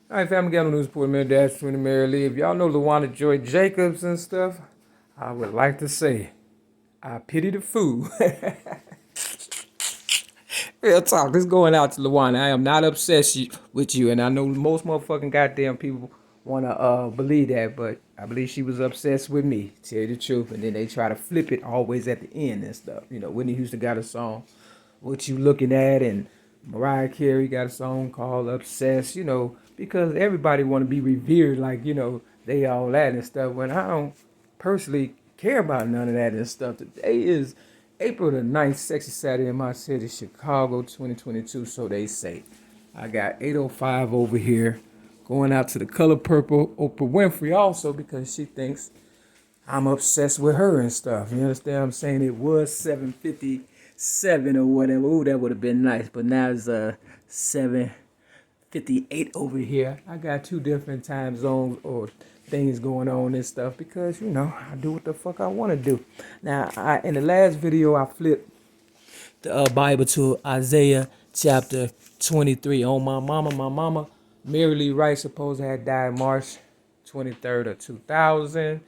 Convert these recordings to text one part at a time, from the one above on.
All right, family, got on Newsport, man, Dash, Twin, Mary Lee. If y'all know LaWanda Joy Jacobs and stuff, I would like to say, I pity the fool. Real talk, this going out to LaWanda. I am not obsessed with you, and I know most motherfucking goddamn people want to believe that, but I believe she was obsessed with me, tell you the truth, and then they try to flip it always at the end and stuff. You know, Whitney Houston got a song, What You Looking At, and Mariah Carey got a song called Obsessed, you know, because everybody want to be revered like, you know, they all that and stuff, when I don't personally care about none of that and stuff. Today is April the 9th, Sexy Saturday in my city, Chicago, 2022, so they say. I got 805 over here going out to the color purple Oprah Winfrey also because she thinks I'm obsessed with her and stuff. You understand what I'm saying? It was 7:57 or whatever. Ooh, that would have been nice. But now it's 7:58 over here. I got two different time zones or things going on and stuff because, you know, I do what the fuck I want to do. Now, in the last video, I flipped the Bible to Isaiah chapter 23. On my mama, Mary Lee Rice supposed to have died March 23rd of 2000.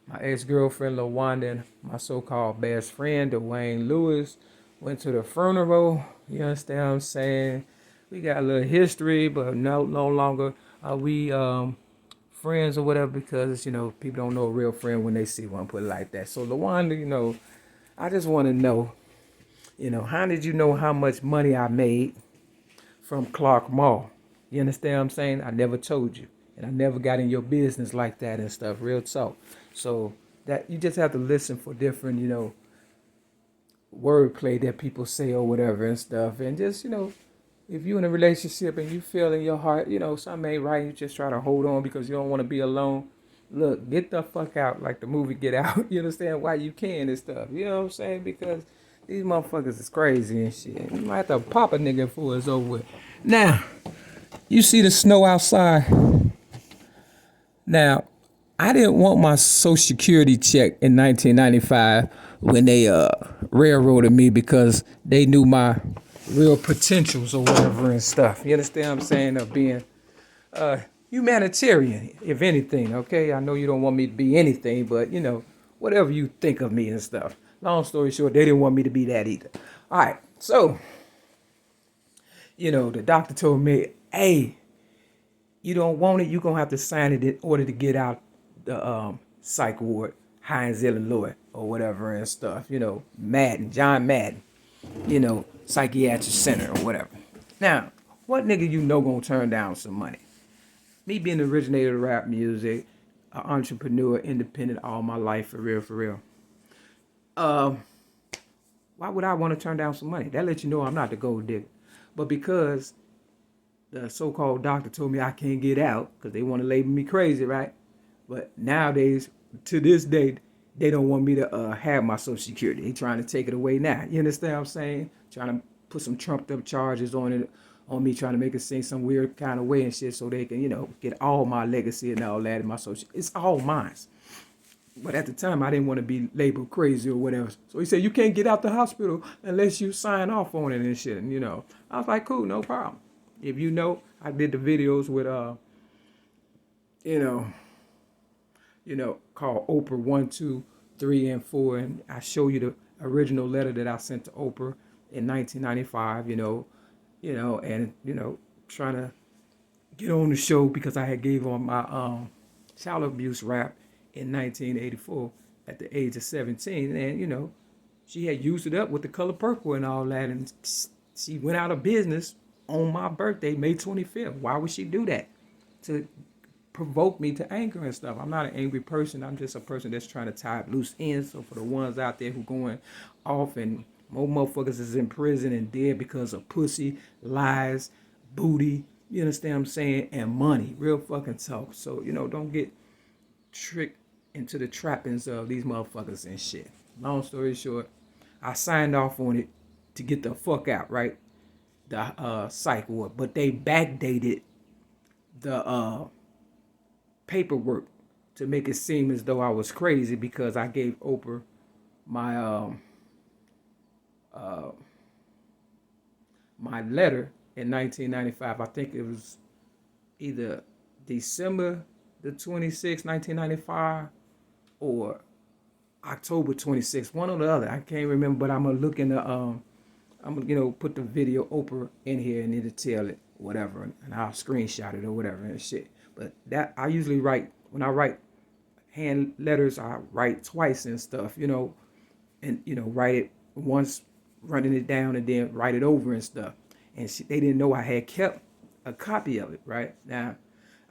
My ex-girlfriend LaWanda and my so-called best friend Dwayne Lewis went to the funeral. You understand what I'm saying? We got a little history, but no longer are we friends or whatever because, you know, people don't know a real friend when they see one, put it like that. So LaWanda, you know, I just want to know, you know, how did you know how much money I made from Clark Mall? You understand what I'm saying? I never told you. And I never got in your business like that and stuff, real talk. So that you just have to listen for different, you know, wordplay that people say or whatever and stuff. And just, you know, if you're in a relationship and you feel in your heart, you know, something ain't right, you just try to hold on because you don't want to be alone. Look, get the fuck out, like the movie Get Out. You understand why you can and stuff. You know what I'm saying? Because these motherfuckers is crazy and shit. You might have to pop a nigga before it's over with. Now, you see the snow outside. Now, I didn't want my Social Security check in 1995 when they railroaded me because they knew my real potentials or whatever and stuff. You understand what I'm saying? Of being humanitarian, if anything, okay? I know you don't want me to be anything, but, you know, whatever you think of me and stuff. Long story short, they didn't want me to be that either. All right, so, you know, the doctor told me, hey, you don't want it, you're going to have to sign it in order to get out the psych ward, Hines, Illinois, or whatever and stuff. You know, Madden, John Madden, you know, psychiatric center or whatever. Now, what nigga you know gonna turn down some money? Me being the originator of rap music, an entrepreneur, independent all my life, for real, for real. Why would I want to turn down some money? That lets you know I'm not the gold digger. But because the so-called doctor told me I can't get out because they want to label me crazy, right? But nowadays, to this day, they don't want me to have my Social Security. They trying to take it away now. You understand what I'm saying? Trying to put some trumped up charges on it, on me, trying to make it seem some weird kind of way and shit so they can, you know, get all my legacy and all that in my social. It's all mine. But at the time, I didn't want to be labeled crazy or whatever. So he said, you can't get out the hospital unless you sign off on it and shit. And, you know, I was like, cool, no problem. If you know, I did the videos with, called Oprah 1, 2, 3, and 4. And I show you the original letter that I sent to Oprah in 1995, trying to get on the show because I had gave on my child abuse rap in 1984 at the age of 17. And, you know, she had used it up with the color purple and all that. And she went out of business on my birthday, May 25th. Why would she do that? To provoke me to anger and stuff. I'm not an angry person. I'm just a person that's trying to tie up loose ends. So for the ones out there who going off and more motherfuckers is in prison and dead because of pussy, lies, booty, you understand what I'm saying, and money. Real fucking talk. So, you know, don't get tricked into the trappings of these motherfuckers and shit. Long story short, I signed off on it to get the fuck out, right? The psych ward. But they backdated the paperwork to make it seem as though I was crazy because I gave Oprah my my letter in 1995. I think it was either December the 26th, 1995, or October 26th, one or the other. I can't remember, but I'm gonna look in the I'm gonna, put the video Oprah in here and it'll tell it whatever, and I'll screenshot it or whatever and shit. But that I usually write when I write hand letters, I write twice and stuff, and write it once, running it down, and then write it over and stuff. And they didn't know I had kept a copy of it. Right now,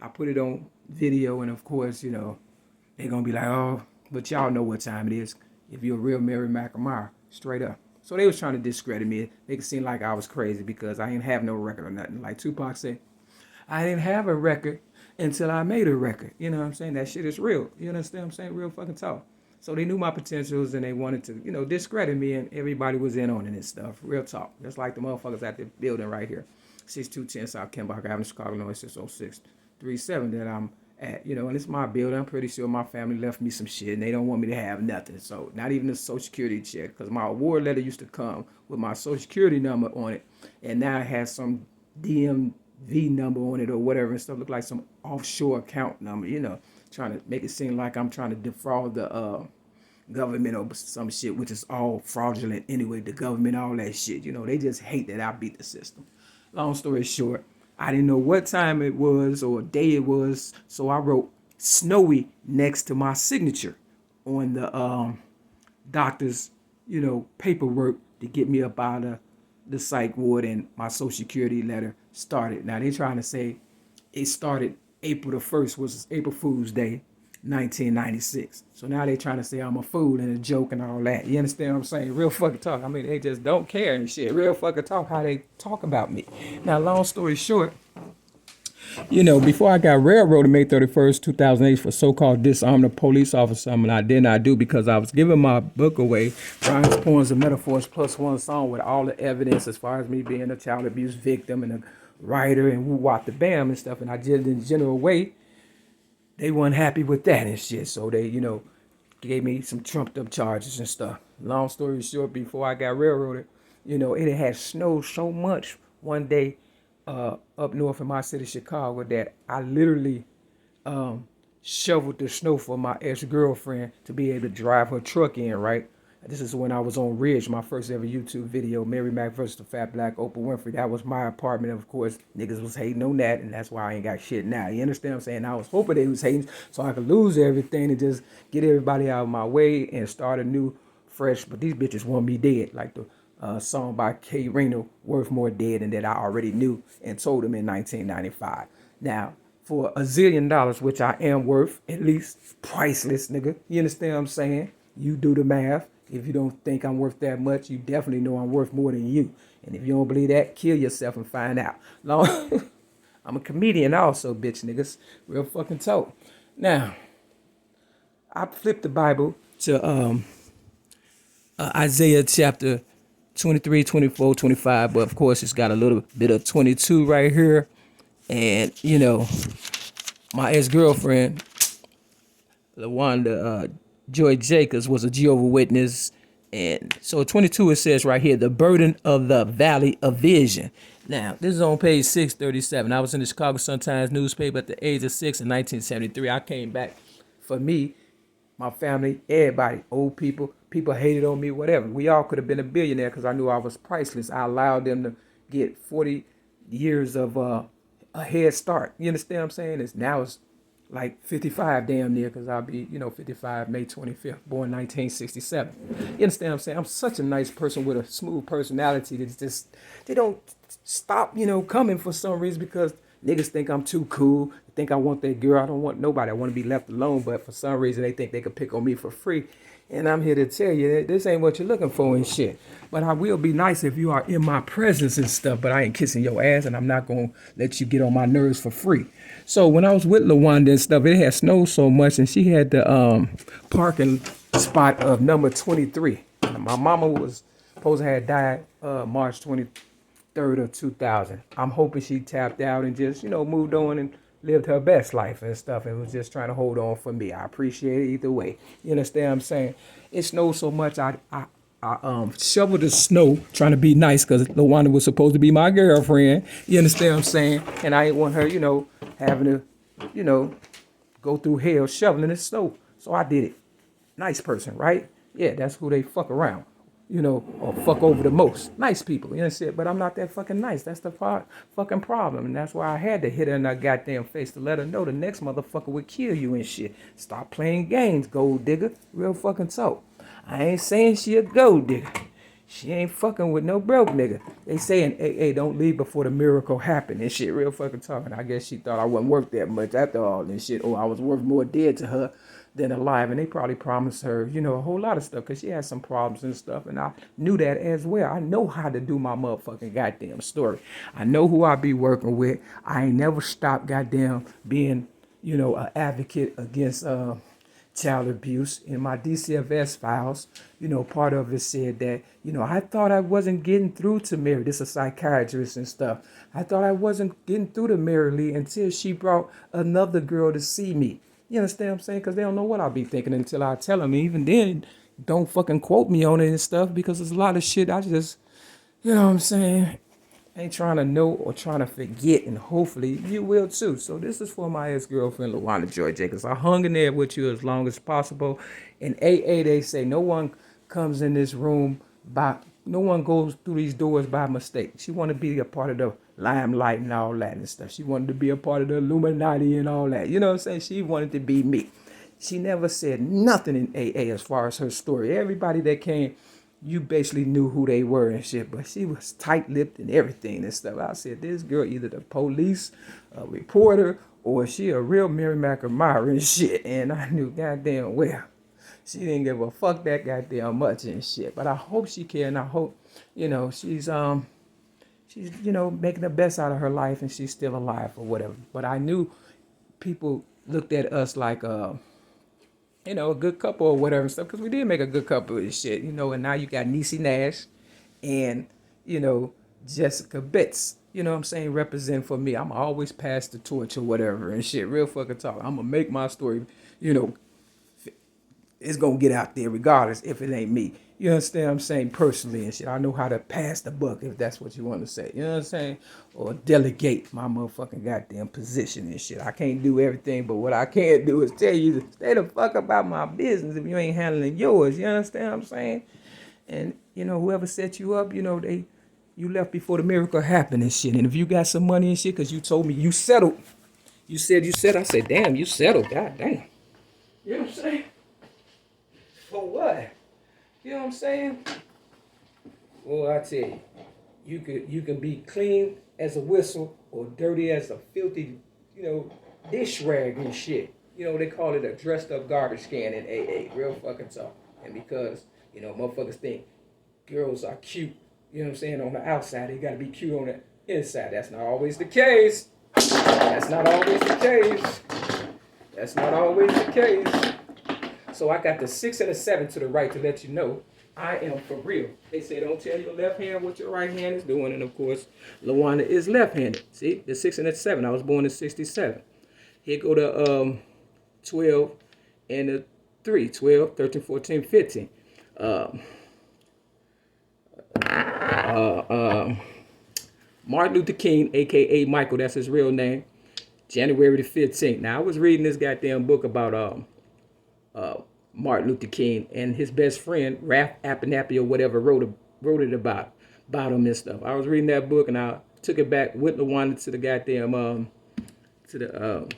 I put it on video, and of course, they're gonna be like, oh, but y'all know what time it is. If you're a real MAERE-MAK or MAERE, straight up. So they was trying to discredit me, make it seem like I was crazy because I didn't have no record or nothing. Like Tupac said, I didn't have a record until I made a record. You know what I'm saying? That shit is real. You understand what I'm saying? Real fucking talk. So they knew my potentials and they wanted to, discredit me, and everybody was in on it and stuff. Real talk. Just like the motherfuckers at the building right here. 6210 South Kembacher Avenue, Chicago, Illinois, 60637 that I'm at, and it's my building. I'm pretty sure my family left me some shit and they don't want me to have nothing. So not even a social security check, because my award letter used to come with my social security number on it, and now it has some DMV number on it or whatever and stuff. Look like some offshore account number, trying to make it seem like I'm trying to defraud the government or some shit, which is all fraudulent anyway. The government, all that shit, they just hate that I beat the system. Long story short, I didn't know what time it was or day it was, so I wrote Snowy next to my signature on the doctor's, paperwork to get me up out of the psych ward, and my social security letter started. Now they trying to say it started April the 1st, was April Fool's Day, 1996. So now they trying to say I'm a fool and a joke and all that. You understand what I'm saying? Real fucking talk. I mean, they just don't care and shit. Real fucking talk how they talk about me. Now, long story short, before I got railroaded May 31st, 2008 for so-called disarming a police officer, I did not do because I was giving my book away, Rhymes, Poems, and Metaphors plus one song with all the evidence as far as me being a child abuse victim and a writer and woo-wop the bam and stuff, and I did it in a general way. They weren't happy with that and shit, so they, gave me some trumped up charges and stuff. Long story short, before I got railroaded, it had snowed so much one day up north in my city, Chicago, that I literally shoveled the snow for my ex-girlfriend to be able to drive her truck in, right? This is when I was on Ridge, my first ever YouTube video, MAERE-MAK versus the Fat Black Oprah Winfrey. That was my apartment. Of course, niggas was hating on that, and that's why I ain't got shit now. You understand what I'm saying? I was hoping they was hating so I could lose everything and just get everybody out of my way and start a new, fresh, but these bitches want me dead. Like the song by K-Rino, Worth More Dead, and that I already knew and told them in 1995. Now, for $1 zillion, which I am worth, at least priceless, nigga. You understand what I'm saying? You do the math. If you don't think I'm worth that much, you definitely know I'm worth more than you. And if you don't believe that, kill yourself and find out. I'm a comedian also, bitch niggas. Real fucking talk. Now, I flipped the Bible to Isaiah chapter 23, 24, 25. But of course, it's got a little bit of 22 right here. And, my ex-girlfriend, LaWanda, Joy Jacobs, was a Jehovah's Witness. And so 22, it says right here, the burden of the valley of vision. Now, this is on page 637. I was in the Chicago Sun-Times newspaper at the age of 6 in 1973. I came back. For me, my family, everybody, old people, people hated on me, whatever. We all could have been a billionaire because I knew I was priceless. I allowed them to get 40 years of a head start. You understand what I'm saying? Now it's like 55 damn near, because I'll be, 55 May 25th, born 1967. You understand what I'm saying? I'm such a nice person with a smooth personality that just, they don't stop, coming for some reason, because niggas think I'm too cool. They think I want that girl. I don't want nobody. I want to be left alone, but for some reason they think they could pick on me for free. And I'm here to tell you that this ain't what you're looking for and shit. But I will be nice if you are in my presence and stuff, but I ain't kissing your ass, and I'm not going to let you get on my nerves for free. So when I was with LaWanda and stuff, it had snowed so much, and she had the parking spot of number 23. My mama was supposed to have died March 23rd of 2000. I'm hoping she tapped out and just, moved on and lived her best life and stuff, and was just trying to hold on for me. I appreciate it either way. You understand what I'm saying? It snowed so much, I I shoveled the snow trying to be nice because LaWanda was supposed to be my girlfriend. You understand what I'm saying? And I didn't want her, you know, having to, you know, go through hell shoveling the snow. So I did it. Nice person, right? Yeah, that's who they fuck around, you know, or fuck over the most. Nice people, you know what I'm saying? But I'm not that fucking nice. That's the fucking problem. And that's why I had to hit her in her goddamn face to let her know the next motherfucker would kill you and shit. Stop playing games, gold digger. Real fucking talk. I ain't saying she a gold digger. She ain't fucking with no broke nigga. They saying, hey, don't leave before the miracle happen and shit. Real fucking talking. I guess she thought I wasn't worth that much after all this shit. Or I was worth more dead to her than alive. And they probably promised her, you know, a whole lot of stuff because she had some problems and stuff. And I knew that as well. I know how to do my motherfucking goddamn story. I know who I be working with. I ain't never stopped goddamn being, you know, an advocate against child abuse. In my DCFS files, you know, part of it said that, you know, I thought I wasn't getting through to Mary. This is a psychiatrist and stuff. I thought I wasn't getting through to Mary Lee until she brought another girl to see me. You understand what I'm saying? Because they don't know what I'll be thinking until I tell them. Even then, don't fucking quote me on it and stuff because there's a lot of shit I just, you know what I'm saying? Ain't trying to know or trying to forget, and hopefully you will too. So this is for my ex-girlfriend, LaWanda Joy Jacobs. I hung in there with you as long as possible. In AA, they say no one comes in this room no one goes through these doors by mistake. She wanted to be a part of the limelight and all that and stuff. She wanted to be a part of the Illuminati and all that. You know what I'm saying? She wanted to be me. She never said nothing in AA as far as her story. Everybody that came, you basically knew who they were and shit, but she was tight-lipped and everything and stuff. I said, this girl either the police, a reporter, or she a real MAERE-MAK admirer and shit. And I knew goddamn well she didn't give a fuck that goddamn much and shit. But I hope she can. And I hope, you know, she's you know, making the best out of her life and she's still alive or whatever. But I knew people looked at us like you know, a good couple or whatever and stuff, because we did make a good couple and shit, you know. And now you got Niecy Nash and, you know, Jessica Betts, you know what I'm saying, represent for me. I'm always pass the torch or whatever and shit. Real fucking talk. I'm gonna make my story, you know, it's gonna get out there regardless if it ain't me. You understand what I'm saying? Personally and shit. I know how to pass the buck, if that's what you want to say. You know what I'm saying? Or delegate my motherfucking goddamn position and shit. I can't do everything, but what I can do is tell you to stay the fuck about my business if you ain't handling yours. You understand what I'm saying? And, you know, whoever set you up, you know, you left before the miracle happened and shit. And if you got some money and shit, because you told me you settled. You said you settled. I said, damn, you settled. God damn. You know what I'm saying? For what? You know what I'm saying? Well, I tell you, you can be clean as a whistle or dirty as a filthy, you know, dish rag and shit. You know, they call it a dressed up garbage can in AA. Real fucking talk. And because, you know, motherfuckers think girls are cute, you know what I'm saying, on the outside, they gotta be cute on the inside. That's not always the case. That's not always the case. That's not always the case. So I got the 6 and a 7 to the right to let you know I am for real. They say don't tell your left hand what your right hand is doing. And of course, LaWanda is left-handed. See, the 6 and the 7. I was born in 67. Here go the 12 and the 3. 12, 13, 14, 15. Martin Luther King, a.k.a. Michael, that's his real name. January the 15th. Now, I was reading this goddamn book about Martin Luther King, and his best friend, Ralph Abernathy or whatever, wrote it about him and stuff. I was reading that book, and I took it back with LaWanda to the goddamn, to the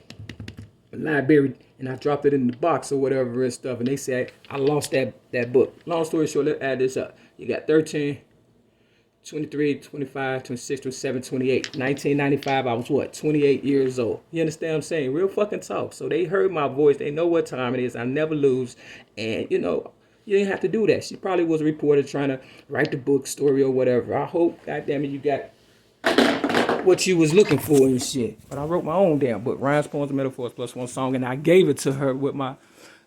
library, and I dropped it in the box or whatever and stuff, and they said I lost that book. Long story short, let's add this up. You got 13, 23, 25, 26, 27, 28. 1995, I was what? 28 years old. You understand what I'm saying? Real fucking talk. So they heard my voice. They know what time it is. I never lose. And, you know, you didn't have to do that. She probably was a reporter trying to write the book story or whatever. I hope, goddamn it, you got what you was looking for and shit. But I wrote my own damn book, Rhymes, Poems, and Metaphors plus one song, and I gave it to her with my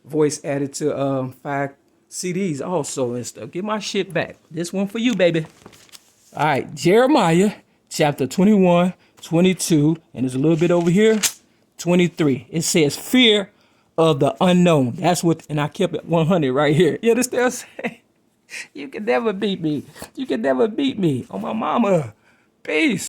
voice added to 5 CDs also and stuff. Get my shit back. This one for you, baby. All right, Jeremiah chapter 21, 22, and there's a little bit over here, 23. It says, fear of the unknown. That's what, and I kept it 100 right here. You understand what I'm saying? You can never beat me. You can never beat me. On my mama. Peace.